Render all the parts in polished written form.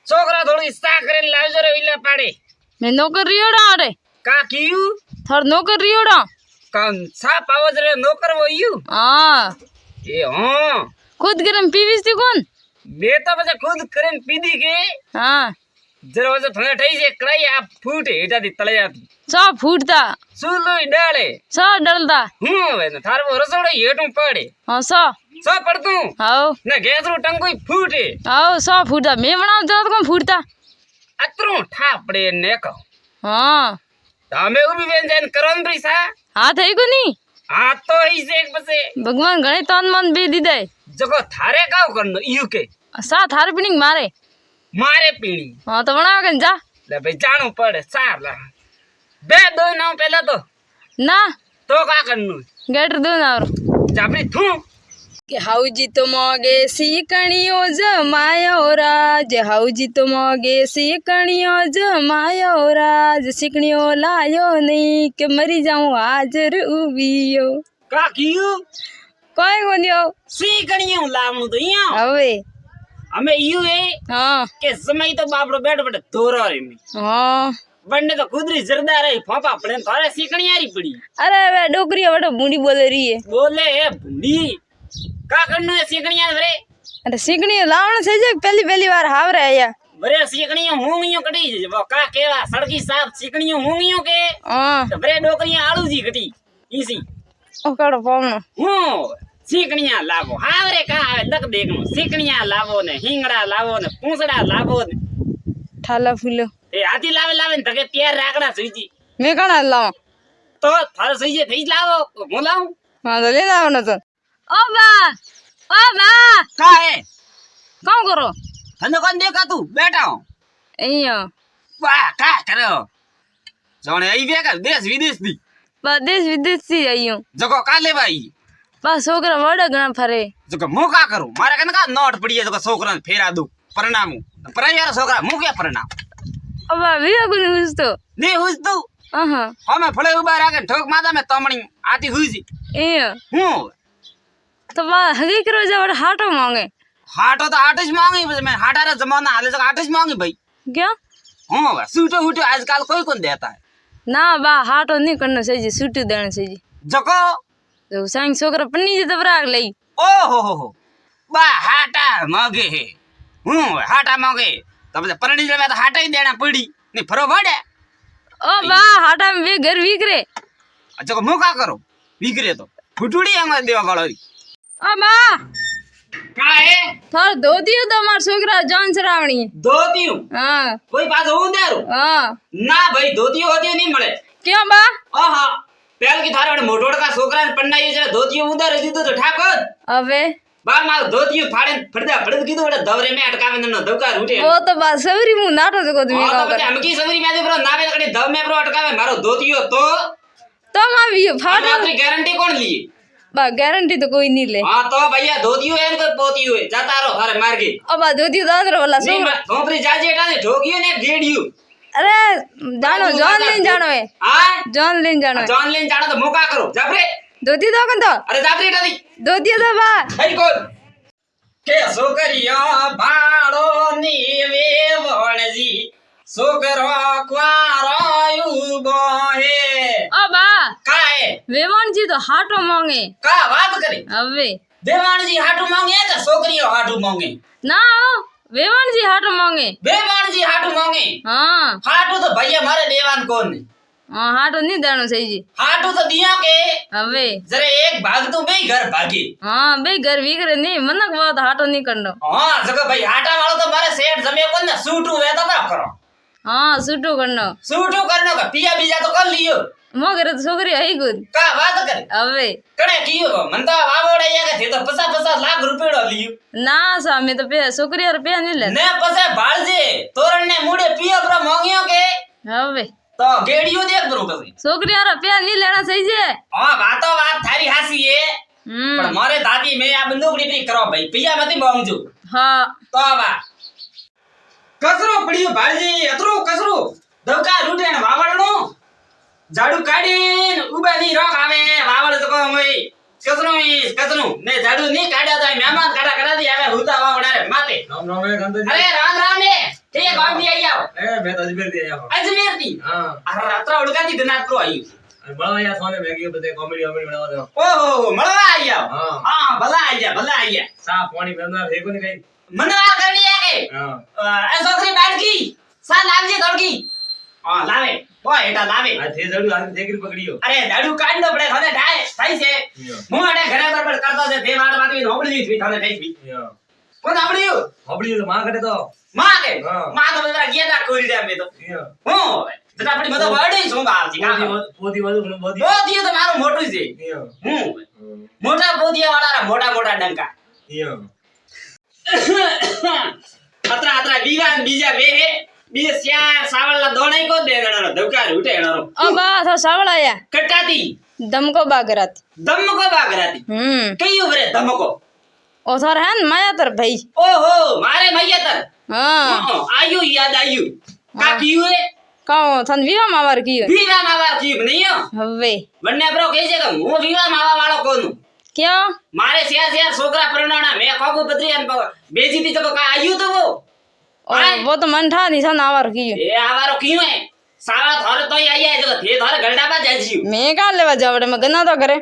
છોકરા થોડી સા કરીને લાવજો રે વિલા પાડે मैं नौकरीओड़ा अरे કા કીયું थर नौकरीओड़ा કામ સા પાવજ રે નોકર વયું हाँ એ હા खुद गरम पीवीस थी कौन બે તો પછી ખુદ કરીને પીધી કે हाँ જરા વજે થોડા થઈ છે કરાઈ આ ફૂટે એટાથી તળિયાથી सौ फूटता સુલોઈ ડાળે सौ डलता હું હવે ને થારવો રસોડો હેઠું પડે हाँ सौ સો પડતું आओ ને ગેસરું ટંકોઈ ફૂટે आओ सौ फूटता मैं बनाता तो कौन फूटता અતરું ઠાપડે ને કહો हाँ તમે ઉભી બેન જઈને કરો ને પૈસા हाथ है को नहीं આ તો હઈ છે એક પછી भगवान गणे तन मन बे दी दे જગો થારે કાવ કરનો ઈયુ કે सा थार पिनिंग मारे મારે પીણી हाँ तो बनाओ कन जा લે ભાઈ જાણું પડે સારા બે દો નામ પહેલા ना તો કા કરનું गेटर दो ना और જાપડી થું કે હાઉજી તો મોગે શીકણીઓ જમાયો રાજ હાઉજી તો મોગે શીકણીઓ જમાયો રાજ શીકણીઓ લાયો નહીં કે મરી જાઉં હાજર ઉભીયો કા કીયું કોઈ કોન્યો સી ગણ્યું લાવણું તો અહીંયા હવે અમે ઈયુ એ હા કે સમય તો બાપડો બેઠ બેઠ ધોરો રે મી હા બંને તો કુદરી જરદા રહી ફોપા પડે ને તારે શીકણિયારી પડી અરે હવે ડોકરીઓ વટો બુંડી બોલે રહી હે બોલે એ ભૂંડી કા કરનું એ શીકણિયા વરે અરે શીકણીઓ લાવણ છે જે પહેલી વાર હાવરે આયા વરે શીકણિયો હુંગિયો કટી છે કા કેવા સડકી સાફ શીકણિયો હુંગિયો કે હા તો વરે ડોકરીયા આળુજી કટી ઈસી ઓકડો પાવનો હું શીકણિયા લાવો હાવરે કા આવે દક દેખનું શીકણિયા લાવો ને હિંગડા લાવો ને પૂંસડા લાવો ને ઠાલા ફૂલો એ હાથી લાવે ને તકે ત્યાર રાખડા સુઈજી મેં કણા લાવ તો થાર સુઈજે થઈ જ લાવો હું લાવું હા તો લે લાવનો તો ઓ બા કા હે કામ કરો તને કોણ દેખાતું બેઠા હું અહીંયા વાહ કા કરો જોણે આઈ બે કા દેશ વિદેશ થી બા દેશ વિદેશ થી આયો જકો કા લેવાઈ બા છોકરા વડા ઘણા ફરે જકો હું કા કરું મારે કને કા નોટ પડી જાય તો છોકરાને ફેરા દઉં પરણામું પરાયાર છોકરા હું કે પરણામ અબા વિયા કોને હુસતો ને હુજતું આહા અમે ફળે ઉભા રાખે ઠોક માતા મે તમણી આતી હુજી એ હું તો બા હગી કરો જવડ હાટો માંગે હાટો તો હાટ જ માંગી પછી મેં હાટારા જમાના હાલે તો હાટ જ માંગી ભાઈ ક્યાં હું સૂટો હૂટો આજકાલ કોઈ કોણ દેતા હે ના બા હાટો નહીં કરનો સજી છૂટી દેણ સજી જકો જો સાંગ છોકરા પન્ની જતો બરાગ લઈ ઓહો હો બા હાટા માંગે હે હું હાટા માંગે તો પછી પરણી જમે તો હાટા દેણા પડી ને ફરો વડે ઓ બા હાટા બે ઘર વીકરે જકો હું કા કરું વિકરે તો ફૂટુડી આમાં દેવા વાળો ઓ બા કા હે થોર ધોતીઓ તો માર છોકરા જાન સરાવણી ધોતિયું હા કોઈ પાછો હું દેરું હા ના ભાઈ ધોતિયું હોતિયું નહીં મળે ક્યાં બા આહા પેલ કી થારે મોટોડકા છોકરાને પન્નાઈ છે ધોતિયું ઉધાર દીધું તો ઠાકોર હવે બા માર ધોતિયું ફાડે ફડદ કીધું એટલે ધવરે મે અટકાવે નનો ધવકાર ઉઠે ઓ તો બા સવરી હું નાટો જકો તમે હા તો કાવ પછી અમકી સવરી મે બ્રો નાવે કડી ધવ મે બ્રો અટકાવે મારો ધોતિયો તો આવી ફાટો આપણી ગેરંટી કોણ લીએ બા ગેરંટી તો કોઈ નહીં લે હા તો ભૈયા ધોતિયું હે કોઈ પોતિયું હે જાતા રહો હારે માર્ગે ઓ બા ધોતીઓ દાદરો વાલા નહીં છોકરા ધોપરી જાજે એટાને ઠોકિયું ને ગેડિયું અરે જાણો જોન લઈને જાણો એ હા જોન લઈને જાણો જોન લઈને જાણો તો મોકા કરો જાપરે ધોતી તો કન તો અરે જાપરે એટાની ધોતી તો બા ભાઈ કોણ કે છોકરીઓ ભાડો ની વેવણજી છોકરો ક્વારો ઉભો હે ઓ બા કાય વેવાણજી તો હાટો માંગે કા વાત કરી હવે દેવાણજી હાટુ માંગે કે છોકરીઓ હાટુ માંગે ના વેવાણજી હાટો માંગે દેવાણજી હાટુ માંગે હા હાટુ તો ભૈયા મારે દેવાન કોણ ને હા હાટો નહીં દાણો સહીજી હાટુ તો દિયા કે હવે જરે એક ભાગ તો બે ઘર ભાગી હા બે ઘર વીકરે નહીં મનક વાત હાટો નહીં કરનો હા જગો ભાઈ હાટા વાળો તો મારે સેટ જમે કોણ ને સૂટું વે તો ના કરો હા છૂટું કરનો સૂટું કરનો કે પિયા બીજા તો કર લીયો મોગરે તો છોકરી હઈ ગુદ કા વાત કરી હવે કણે કીયો મન તો વાવોડાયા કે તે તો 50 લાખ રૂપિયો લીયો ના સામે તો પે છોકરી યાર પે નહીં લે ને પછી ભાળજે તોરણ ને મૂડે પિયો બ્રો માંગ્યો કે હવે તો ગેડિયો દેખ બ્રો પછી છોકરી યાર પે નહીં લેણા સહી છે હા વાતો વાત થારી હાસી એ પણ મારે દાદી મે આ બંદૂકડી પી કરો ભાઈ પિયા મતી માંગજો હા તો વા કસરો પડ્યો ભાળજી અતરો કસરો દવકા રૂટે ને વાવળનો ઝાડુ કાઢીને ઉબાની રોક આવે વાવળ તો કોમ હોય કસરો ને ઝાડુ ની કાઢ્યા તો મહેમાન કાઢા કરાદી આવે હુતા વાવડારે માતે રામ રામ એ ગંદજી અરે રામ રામ ને તે ગામ થી આઈ આવો मैं तो अजमेर से आया हूँ। અજમેર થી हाँ આ રાત્રા ઓળગાતી ગનાત્રો આવ્યું बड़ा यार सोने में गए बते कॉमेडी कॉमेडी बना दो ઓહો મળવા આઈ આવો हाँ હા ભલા આઈ ગયા साफ पानी में अंदर देखो नहीं कहीं મને વાર કરણી આગે हाँ એ છોકરી બાળકી સા લાવજે દોડકી હા લાવે ઓ એટા લાવે आज थे जरूर आज देख रही पकड़ियो અરે દાડુ કાઢનો પડે તને થાય થાય છે હું અડે ઘરે બરબર કરતો છે તે વાડ વાતી નોબળી થી તને થઈ બી કોણ આવડ્યું होबड़ी तो मां करे तो માં કે હા. માં તો બધા ગેડા કોરી દે મે તો હું જટા આપણી બધો બર્ડે શું બાવજી કા पोदी वालों को बोदी બોધિયો તો મારું મોટું છે હું મોટા બોધિયા વાળા મોટા મોટા ડંકા અતરા અતરા વિવાન બીજા બે હે બીજે ચાર સાવળલા દોણાઈ કો દે ગણનો ધવકાર ઉઠે ગણનો ઓ બા થો સાવળાયા કટાતી દમકો બાગરાતી ધમકો બાગરાતી કયું ભરે ધમકો ઓ થોર હે ને માયાતર ભાઈ ઓહો મારે મૈયાતર હા આયુ યાદ આયુ કા કયું હે કહો થન વિવા માવાર કીયો વિવા માવા કયું નહીં હવે બંને બ્રો કહે છે કે હું વિવા માવા વાળો કોનું ક્યાં મારે ચાર છોકરા પરણાણા મેં કાકુ પત્રી બેજી થી તો કા આયુ તો वो तो मंठा नहीं था नावर की એ આવારો કયું હે સાવા થોર તોય આયા જો તે થોર ગલડા પા જાજી मैं कहाँ लेवा जावड़े मैं गना तो करे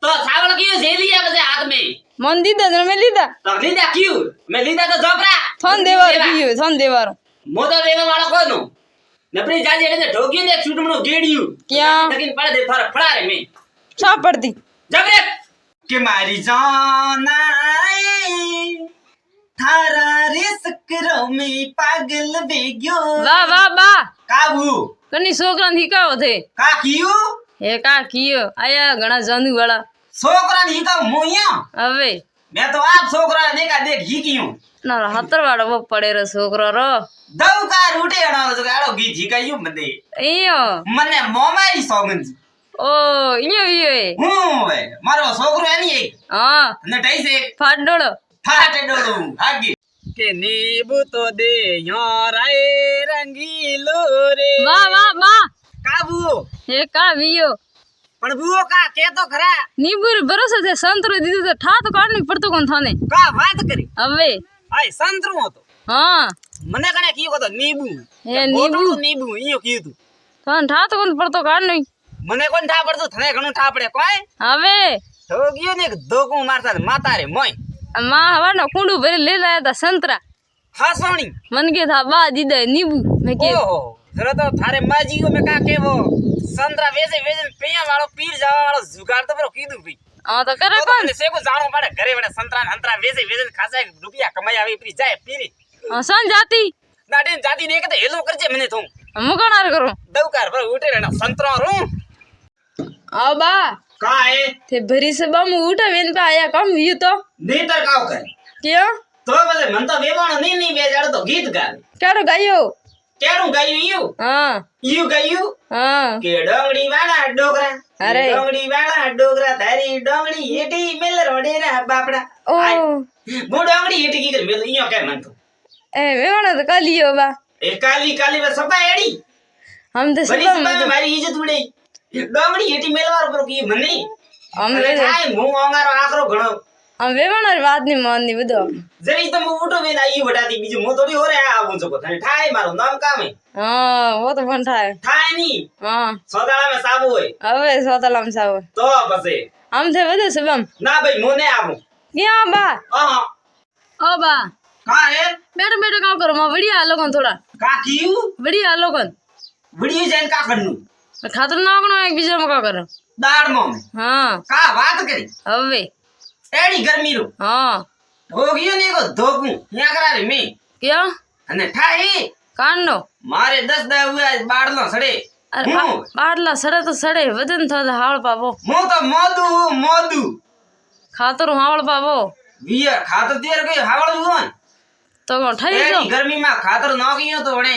તો સાવળ કયું છે લીયા બસે હાથ મે मन दीदा जन में लीदा તો લીધા કયું મે લીધા તો જોપરા थन देवार की थन देवार મોટો દેવા વાળો કોનો નબળી જાજી એટલે ઢોગી ને છૂટમણો ગેડિયું क्या લગીન પડે દે થોર ફળારે મે छा पड़ती જબરે કે મારી જાન આઈ થારા રે સકરો મે પાગલ વેગ્યો वाह वाह वाह કાબુ कनी छोकरा थी का थे કા કયું हे का कियो आया घना जानू वाला છોકરા ની કા મોયા હવે मैं तो आप छोकरा देखा देख ही क्यों ना हतर वाला वो पड़े रे छोकरा रो दवकार उठे अणा तो गाड़ो गीत ही कયું मदे इयो मने मोमारी सोगंज ओ इयो इयो હું હવે મારો છોકરો એની એક हां ને ટાઈ છે फाडोड़ो ફાટે ડોળું હાગી કે નીબુ તો દે યારાએ રંગીલો રે वाह वाह वाह કાબુ हे का वियो પણ બુઓ કા કે તો ખરા नीबूर भरोसे थे संतरो दीदो तो ठा तो काढनी पड़तो कोन थाने કા વાત કરી હવે આય સંતરું હતો हां મને કણે કીયો તો નીબુ હે નીબુ નીબુ ઈયો કીધું તું थान ठा तो कोन पड़तो काढनी મને કોણ ઠા પડતું થને ઘણું ઠા પડે કોઈ હવે તો ગયો ને ધોકું મારતા માતા રે મોય मां हवाना कुंडू भरे ले लाया था संतरा હાસણી मन के था बा दीदा नीबू मैं के ઓહો જરા તો થારે માજીઓ મે કા કેવો સંતરા વેજે વેજે પૈયા વાળો પીર જાવા વાળો જુગાડ તો બરો કીધું ભઈ हां तो करे તો कोन મને સેકો જાણો પડે ઘરે વડે સંતરા હંતરા વેજે વેજે ખાસા રૂપિયા કમાઈ આવી પરી જાય પીરી सन जाती નાડે જાતી ને કે હેલો કરજે મને તું मुकणार करो દવકાર પર ઉઠે રે સંતરો રૂ आ बा કા હે थे भरी से बम उठा वेन पे आया कम वियो तो નેતર કાવ કરે क्यों તો બલે મન તો વેવાણો ની બેજાડ તો ગીત ગાવે क्यारो गायो કેડું ગાયું हां ઈયું ગાયું हां કે ડોંગડી વાળા ડોગરા અરે. ડોંગડી વાળા ડોગરા તારી ડોંગડી હેટી મેલ રોડે રા બાપડા ओ આય, હું ડોંગડી હેટી કી કર મેલ ઈયો કે મન તો ए वेवाणो तो का लियो बा એ કાલી કાલી બસ સપા એડી हम तो બરી सब સપા મારી ઇજ્જત ઉડે ડોંગડી હેટી મેલવાર પર કી મને हम અરે થાય હું ઓંગારો આકરો ઘણો हम वेवाणो बात नहीं माननी बदो જરી તો હું ઉઠો વેન આઈ વટાતી બીજું હું થોડી હોરે આવું છું તને થાય મારું નામ કામ હે हां वो तो बन था થાય ની हां સોદાળા મે સાબુ હોય હવે સોતલમ સાવ તો પછી हम थे बदो शुभम ના ભાઈ મોને આવું क्या बा હા ओ बा કા હે बैठो बैठो काम करो मां बढ़िया आलो कौन थोड़ा કા કીયું बढ़िया आलो कौन વિડિયો જઈને કા કરનું खातर ना कनो एक बीजे में का करो દાળ માં हां કા વાત કરી હવે એડી ગરમી રો हां હો ગયો ને કો ધોકું ન્યા કરા રે મે क्या અને થાય कानो મારે 10 દા હુઆ બાળનો સડે अरे હું बाटला सड़े तो सड़े वजन था हावड़ पावो હું તો મોદુ खातर हावड़ पावो વિયા ખાતર તેર ગઈ હાવળ હુઆ तो कौन ठई जो એડી ગરમી માં ખાતર નાખ્યો તો વણે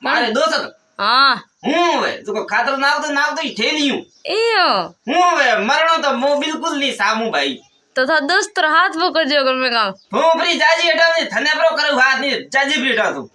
મારે દોસ્ત हां હું હવે તો ખાતર નાખ તો ઠેલિયું इयो હું હવે મરણો તો મો બિલકુલ ની સામુ ભાઈ तो था दोस्त हाथ वो कर जो कर में काम હું ફરી જાજી હટાવે થને પ્રો કરું હાથ ની જાજી ફરી હટાતું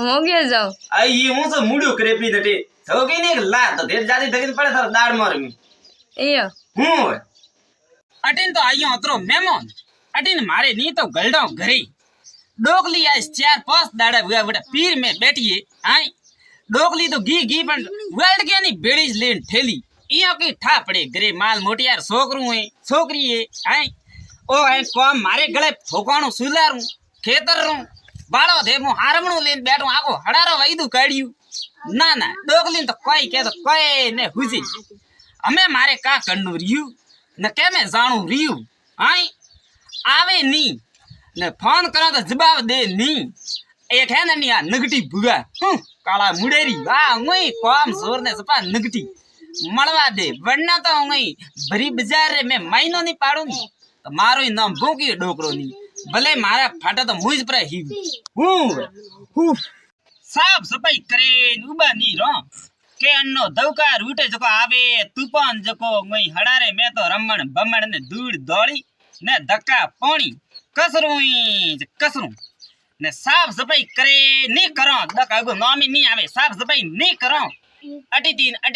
हो गया जाओ આઈ હું તો મુડ્યો ક્રેપની દટે તો કે ને લા તો દેર જાજી ધગીને પડે તાર દાડ મારમી इयो હું હવે અટીન તો આયો અતરો મહેમાન અટીન મારે ની તો ગલડો ઘરે डोकली आज 4-5 दाड़ा हुआ बेटा पीर में बैठिए आई डोकली तो घी पण वर्ल्ड के नहीं बेड़ीज लेन ठेली इयो की ठा पड़े गरे माल मोटियार छोकरू है छोकरी है आई ओ आई कोम मारे गले ठोकाणो सुलारू खेतर रू बाळो दे मु हारमणो लेन बैठो आको हडारो वईदू काढ्यू ना ना डोकली तो कोई के तो कोई ने हुजी हमें मारे का करनु रियू न के में जाणू रियू आई आवे नी ने फोन करो तो जवाब दे नी एक है ना नी आ नगटी बुआ काला मुडेरी वाह वही काम जोर ने सपा नगटी मळवा दे वरना तो वही भरी बाजार में महीनो नहीं पाड़ू नी तो मारो ही नाम भूकी डोकरो नी भले मारा फाटा तो मुझ पर ही हूं साफ सफाई करे उबा नी रो के अन्नो दौका रूटे जको आवे तूफान जको वही हडारे में तो रमण बमण ने दूड़ दौड़ी ने धक्का पानी कसरू ने साफ सफाई करे नहीं करो धक्का को नाम ही नहीं आवे साफ सफाई नहीं करो अटी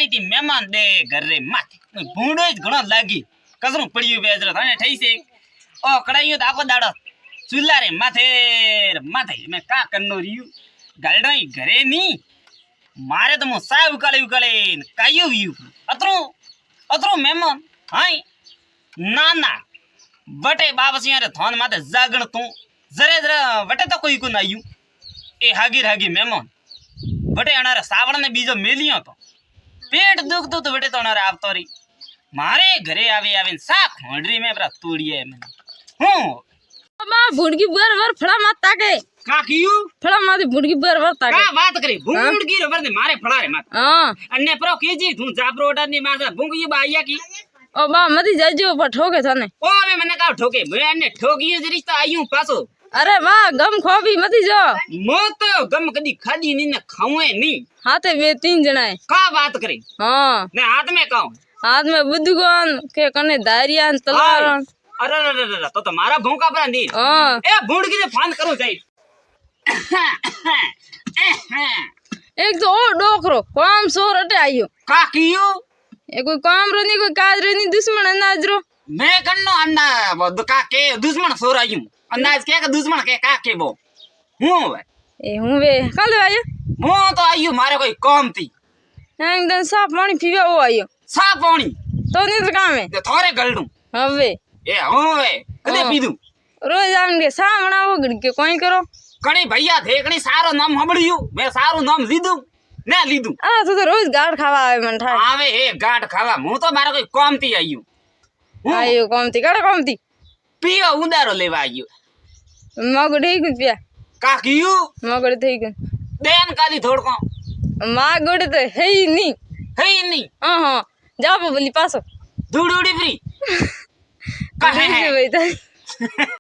तीन मेहमान दे घर रे माथे भूंडो ज घणो लागी कसरू पड़ियो बेजरो थाने ठई से ओ कड़ाइयो तो आको दाड़ो चूल्हा रे माथे मैं का करनो रियू गालडो ही घरे नी मारे तो मु सा उकाले कायो व्यू अतरो मेहमान हाय ना वटे बाबस यार थोन माते जागण तू जरे वटे तो कोई को नायू ए हागी मेहमान वटे अनारे सावण ने बीजो मेलियो तो पेट दुखतो तो वटे तो अनारे आवतो री मारे घरे आवे सा खोंडरी में बरा तोड़िए मैंने मां भुंडकी बर फड़ा मत ताके का कियो फड़ा माती भुंडकी बर ताके का बात करे भुंडकी रे बरने मारे फड़ा रे मत हां अन्ने प्रो केजी तू जाबरो ओडा ने मासा भुंगी बाइया की ओ बा मती जाजो पर ठोके थाने ओ वे मने का ठोके मैंने ठोकियो जरी तो आयू पासो अरे वाह गम खोबी मती जो मो तो गम कदी खादी नी ने खावे नी हाथे वे 3 जना है का बात करे हां ने हाथ में काऊ हाथ में बुद्धगन के कने दारियान तलवार अरे तो मारा भौंका पर नी हां ए भुंडकी ने फोन करो जाई एक तो ओ डोकरो काम सोर अटे आयो का कियो ए कोई काम रो नी कोई काज रो नी दुश्मन अनाज रो मैं कन्नो अन्ना बद का के दुश्मन सोर आयू अनाज के दुश्मन के का के वो हूं ए हूं वे काले आयो मो तो आयू मारे कोई काम थी एकदम साफ पानी पीवे ओ आयो साफ पानी तो नी तो काम है थोड़े गलडू हवे ए हो वे कदे पीदू रोज आन के सामना वो घड़ के कोई करो कणी भैया थे कणी सारो नाम हबड़ियो मैं सारो नाम लीदू ने लीदू आ तो रोज गाड़ खावा आवे मन ठा आवे ए गांठ खावा मु तो मारे कोई काम थी आयू आयो कमती कड़ा कमती पियो उंदारो लेवा आयू मगड़े कुछ पिया का कियो मगड़े थई के देन काली थोड़ को मागड़े तो है ही नहीं है नहीं हां जाओ बोली पासो दूड़ी फ्री का है भाई